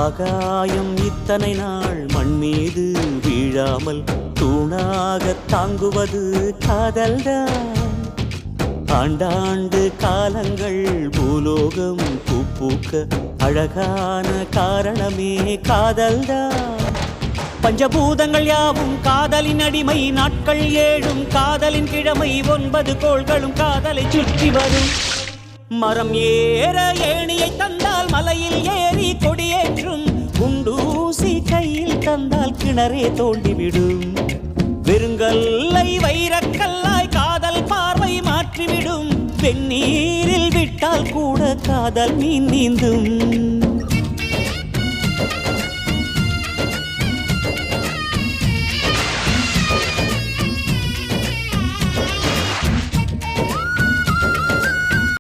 ஆகாயம் இத்தனை நாள் மண் மீது வீழாமல் தூணாக தாங்குவது காதல்தான். ஆண்டாண்டு காலங்கள் பூலோகம் பூக்க அழகான காரணமே காதல்தான். பஞ்சபூதங்கள் யாவும் காதலின் அடிமை, நாட்கள் 7 காதலின் கிழமை, 9 கோள்களும் காதலை சுற்றி வரும். மரம் ஏற ஏணியை தந்தால் மலையில் ஏறி கொடியேற்றும், குண்டூசி கையில் தந்தால் கிணறே தோண்டிவிடும். வெறுங்கல்லை வைரக்கல்லாய் காதல் பார்வை மாற்றிவிடும், வெந்நீரில் விட்டால் கூட காதல் மீன் நீந்தும்.